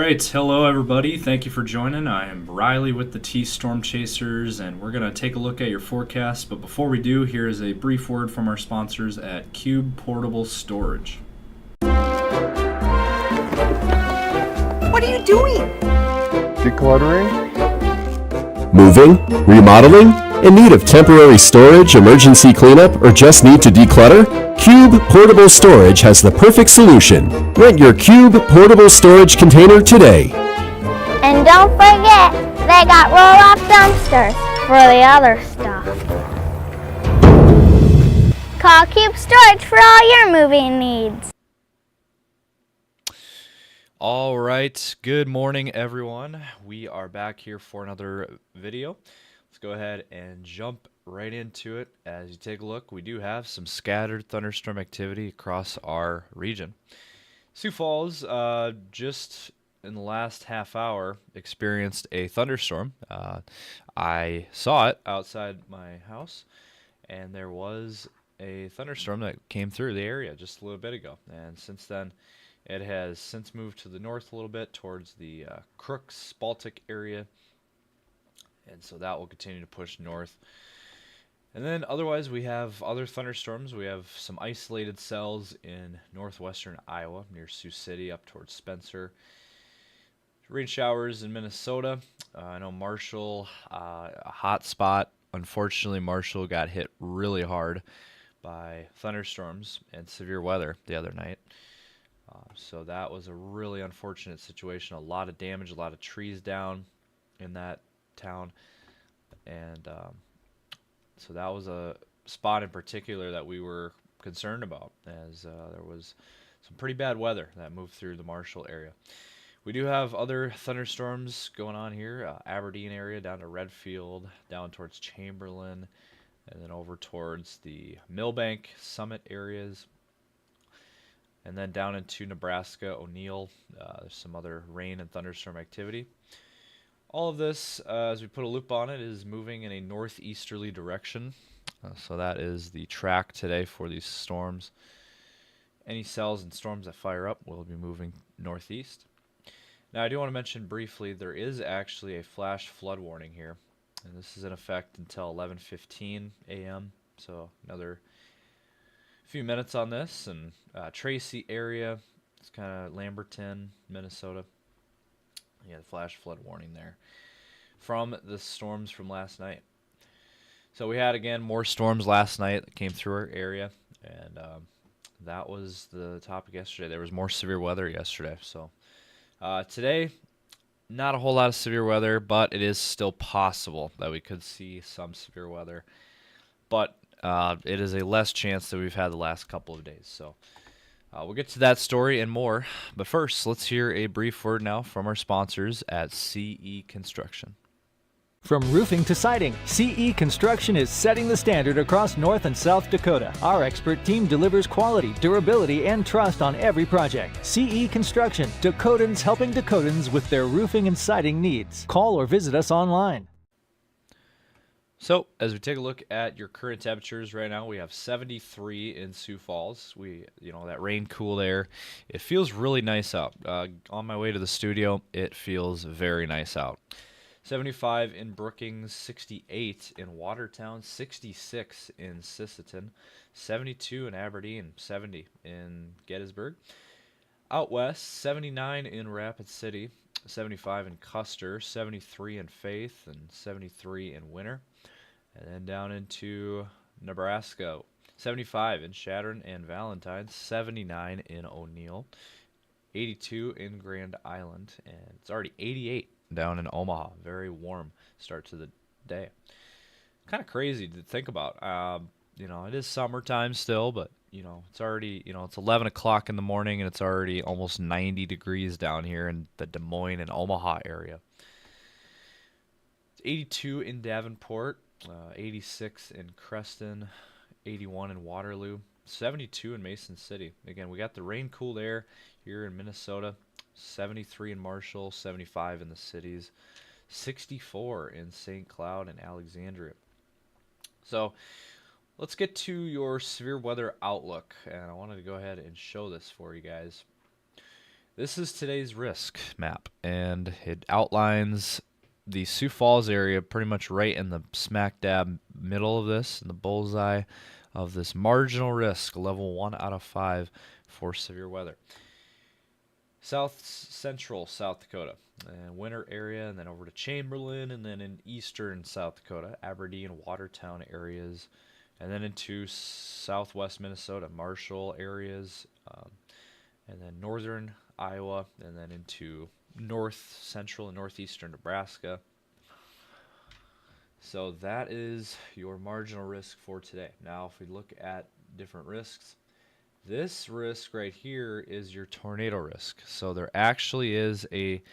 right, hello everybody. Thank you for joining. I am Riley with the T Storm Chasers, and we're going to take a look at your forecast. But before we do, here is a brief word from our sponsors at Cube Portable Storage. What are you doing? Decluttering? Moving? Remodeling? In need of temporary storage, emergency cleanup, or just need to declutter? Cube Portable Storage has the perfect solution. Rent your Cube Portable Storage container today. And don't forget, they got roll-off dumpsters for the other stuff. Call Cube Storage for all your moving needs. All right, good morning everyone. We are back here for another video. Let's go ahead and jump right into it. As you take a look, we do have some scattered thunderstorm activity across our region. Sioux Falls, just in the last half hour, experienced a thunderstorm. I saw it outside my house, and there was a thunderstorm that came through the area just a little bit ago. And since then, it has since moved to the north a little bit towards the Crooks, Baltic area, and so that will continue to push north. And then otherwise we have other thunderstorms. We have some isolated cells in northwestern Iowa near Sioux City up towards Spencer. Rain showers in Minnesota. I know Marshall, a hot spot. Unfortunately, Marshall got hit really hard by thunderstorms and severe weather the other night. So that was a really unfortunate situation. A lot of damage, a lot of trees down in that town. And so that was a spot in particular that we were concerned about, as there was some pretty bad weather that moved through the Marshall area. We do have other thunderstorms going on here, Aberdeen area down to Redfield, down towards Chamberlain, and then over towards the Millbank, Summit areas. And then down into Nebraska, O'Neill, there's some other rain and thunderstorm activity. All of this, as we put a loop on it, is moving in a northeasterly direction. So that is the track today for these storms. Any cells and storms that fire up will be moving northeast. Now I do want to mention briefly, there is actually a flash flood warning here. And this is in effect until 11:15 a.m. So another few minutes on this. And Tracy area, it's kind of Lamberton, Minnesota. Yeah, the flash flood warning there from the storms from last night. So we had, again, more storms last night that came through our area, and that was the topic yesterday. There was more severe weather yesterday. So today, not a whole lot of severe weather, but it is still possible that we could see some severe weather. But it is a less chance that we've had the last couple of days. So we'll get to that story and more, but first, let's hear a brief word now from our sponsors at CE Construction. From roofing to siding, CE Construction is setting the standard across North and South Dakota. Our expert team delivers quality, durability, and trust on every project. CE Construction, Dakotans helping Dakotans with their roofing and siding needs. Call or visit us online. So, as we take a look at your current temperatures right now, we have 73 in Sioux Falls. That rain cool air. It feels really nice out. On my way to the studio, it feels very nice out. 75 in Brookings, 68 in Watertown, 66 in Sisseton, 72 in Aberdeen, 70 in Gettysburg. Out west, 79 in Rapid City, 75 in Custer, 73 in Faith, and 73 in Winter. And then down into Nebraska, 75 in Chadron and Valentine, 79 in O'Neill, 82 in Grand Island, and it's already 88 down in Omaha. Very warm start to the day. Kind of crazy to think about. It is summertime still, but it's already, it's 11 o'clock in the morning and it's already almost 90 degrees down here in the Des Moines and Omaha area. It's 82 in Davenport, 86 in Creston, 81 in Waterloo, 72 in Mason City. Again, we got the rain cooled air here in Minnesota, 73 in Marshall, 75 in the cities, 64 in St. Cloud and Alexandria. So let's get to your severe weather outlook, and I wanted to go ahead and show this for you guys. This is today's risk map, and it outlines the Sioux Falls area pretty much right in the smack dab middle of this, in the bullseye of this marginal risk, level 1 out of 5 for severe weather. South central South Dakota, and winter area, and then over to Chamberlain, and then in eastern South Dakota, Aberdeen, Watertown areas, and then into southwest Minnesota, Marshall areas, and then northern Iowa, and then into north central and northeastern Nebraska. So that is your marginal risk for today. Now, if we look at different risks, this risk right here is your tornado risk. So there actually is a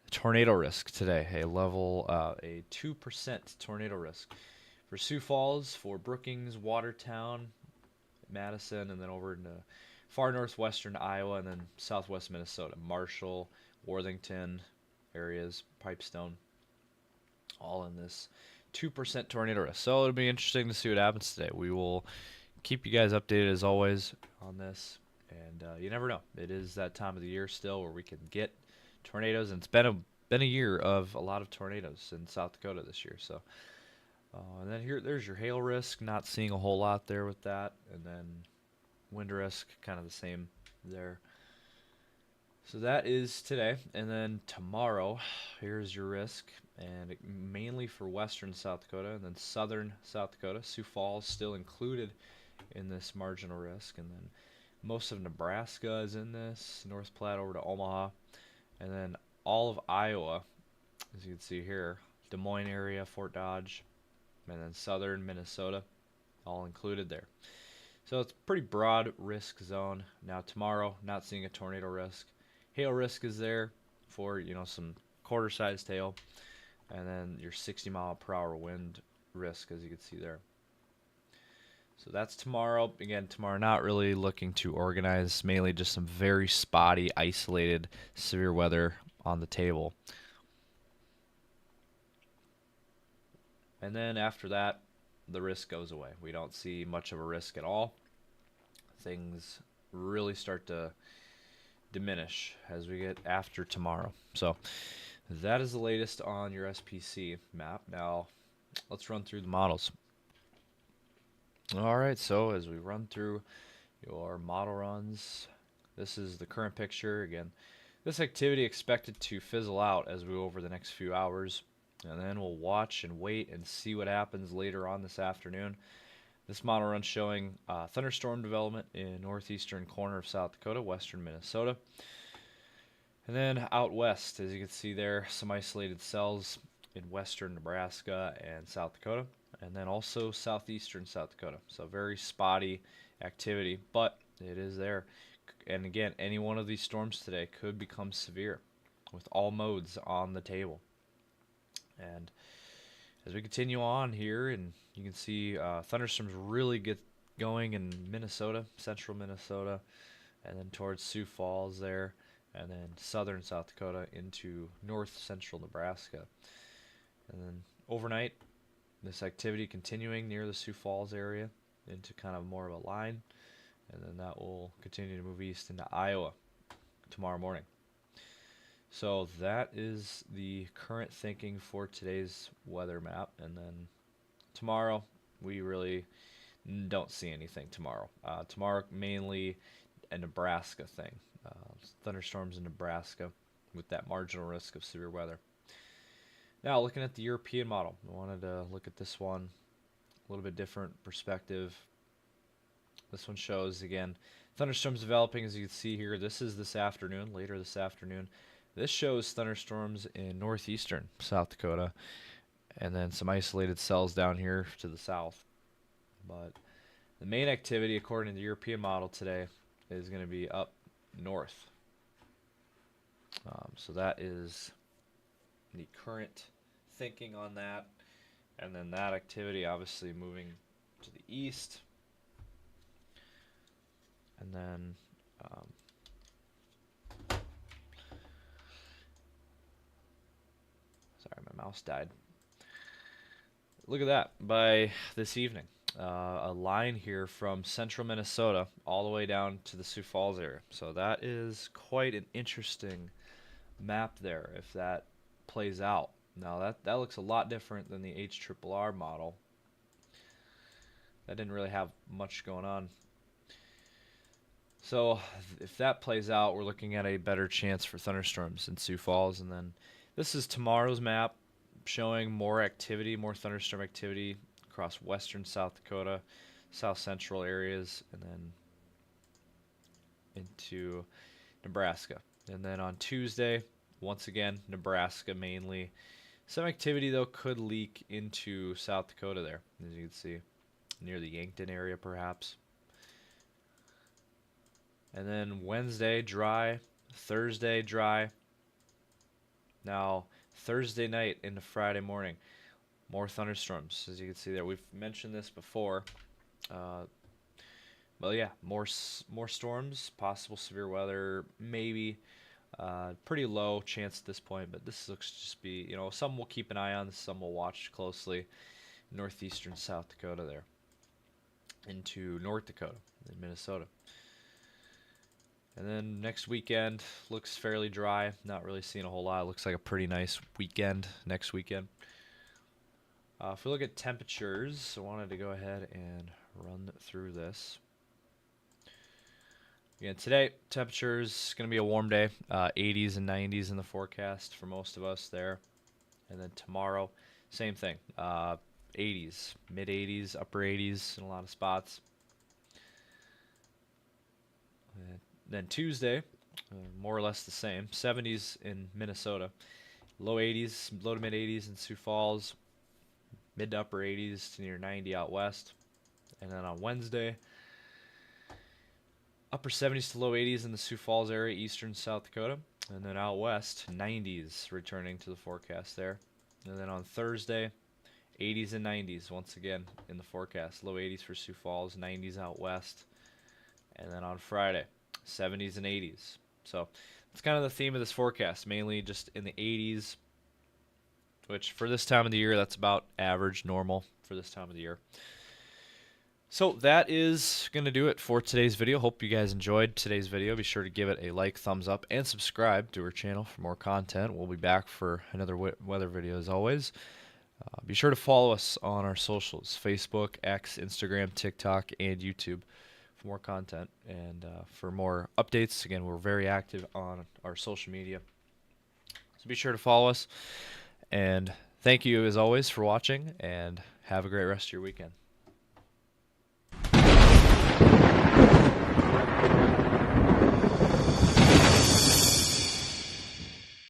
tornado risk today, a 2% tornado risk for Sioux Falls, for Brookings, Watertown, Madison, and then over into far northwestern Iowa, and then southwest Minnesota, Marshall, Worthington areas, Pipestone, all in this 2% tornado risk. So it'll be interesting to see what happens today. We will keep you guys updated as always on this, and you never know. It is that time of the year still where we can get tornadoes, and it's been a year of a lot of tornadoes in South Dakota this year. So, and then there's your hail risk. Not seeing a whole lot there with that, and then wind risk, kind of the same there. So that is today, and then tomorrow, here's your risk, and mainly for western South Dakota, and then southern South Dakota. Sioux Falls still included in this marginal risk, and then most of Nebraska is in this, North Platte over to Omaha, and then all of Iowa, as you can see here, Des Moines area, Fort Dodge, and then southern Minnesota, all included there. So it's a pretty broad risk zone. Now tomorrow, not seeing a tornado risk. Hail risk is there for, some quarter-sized hail, and then your 60-mile-per-hour wind risk, as you can see there. So that's tomorrow. Again, tomorrow not really looking to organize, mainly just some very spotty, isolated, severe weather on the table. And then after that, the risk goes away. We don't see much of a risk at all. Things really start to diminish as we get after tomorrow. So that is the latest on your SPC map. Now let's run through the models. All right, so as we run through your model runs, this is the current picture. Again, this activity expected to fizzle out as we go over the next few hours, and then we'll watch and wait and see what happens later on this afternoon. This model run showing thunderstorm development in northeastern corner of South Dakota, western Minnesota. And then out west, as you can see there, some isolated cells in western Nebraska and South Dakota. And then also southeastern South Dakota. So very spotty activity, but it is there. And again, any one of these storms today could become severe with all modes on the table. And as we continue on here, and you can see thunderstorms really get going in Minnesota, central Minnesota, and then towards Sioux Falls there, and then southern South Dakota into north central Nebraska. And then overnight, this activity continuing near the Sioux Falls area into kind of more of a line, and then that will continue to move east into Iowa tomorrow morning. So that is the current thinking for today's weather map, and then tomorrow we really don't see anything tomorrow. Tomorrow mainly a Nebraska thing, thunderstorms in Nebraska with that marginal risk of severe weather. Now looking at the European model, I wanted to look at this one a little bit different perspective. This one shows again thunderstorms developing, as you can see here. This is this afternoon, later this afternoon. This shows thunderstorms in northeastern South Dakota, and then some isolated cells down here to the south. But the main activity, according to the European model today, is going to be up north. So that is the current thinking on that. And then that activity obviously moving to the east. And then sorry, my mouse died. Look at that. By this evening, a line here from central Minnesota all the way down to the Sioux Falls area. So that is quite an interesting map there if that plays out. Now that looks a lot different than the HRRR model. That didn't really have much going on. So if that plays out, we're looking at a better chance for thunderstorms in Sioux Falls. And then this is tomorrow's map showing more activity, more thunderstorm activity across western South Dakota, south central areas, and then into Nebraska. And then on Tuesday, once again, Nebraska mainly. Some activity, though, could leak into South Dakota there, as you can see, near the Yankton area, perhaps. And then Wednesday, dry. Thursday, dry. Now, Thursday night into Friday morning, more thunderstorms, as you can see there. We've mentioned this before. Well, yeah, more storms, possible severe weather, maybe. Pretty low chance at this point, but this looks to just be, some we'll keep an eye on, some we'll watch closely. Northeastern South Dakota there, into North Dakota and Minnesota. And then next weekend looks fairly dry. Not really seeing a whole lot. Looks like a pretty nice weekend next weekend. If we look at temperatures, I wanted to go ahead and run through this. Again, today, temperatures going to be a warm day. 80s and 90s in the forecast for most of us there. And then tomorrow, same thing. 80s, mid-80s, upper 80s in a lot of spots. And then Tuesday, more or less the same. 70s in Minnesota. Low 80s, low to mid-80s in Sioux Falls. Mid to upper 80s to near 90 out west. And then on Wednesday, upper 70s to low 80s in the Sioux Falls area, eastern South Dakota. And then out west, 90s returning to the forecast there. And then on Thursday, 80s and 90s once again in the forecast. Low 80s for Sioux Falls, 90s out west. And then on Friday, 70s and 80s. So that's kind of the theme of this forecast, mainly just in the 80s, which for this time of the year, that's about average, normal for this time of the year. So that is going to do it for today's video. Hope you guys enjoyed today's video. Be sure to give it a like, thumbs up, and subscribe to our channel for more content. We'll be back for another weather video as always. Be sure to follow us on our socials, Facebook, X, Instagram, TikTok, and YouTube for more content. And for more updates, again, we're very active on our social media. So be sure to follow us. And thank you, as always, for watching, and have a great rest of your weekend.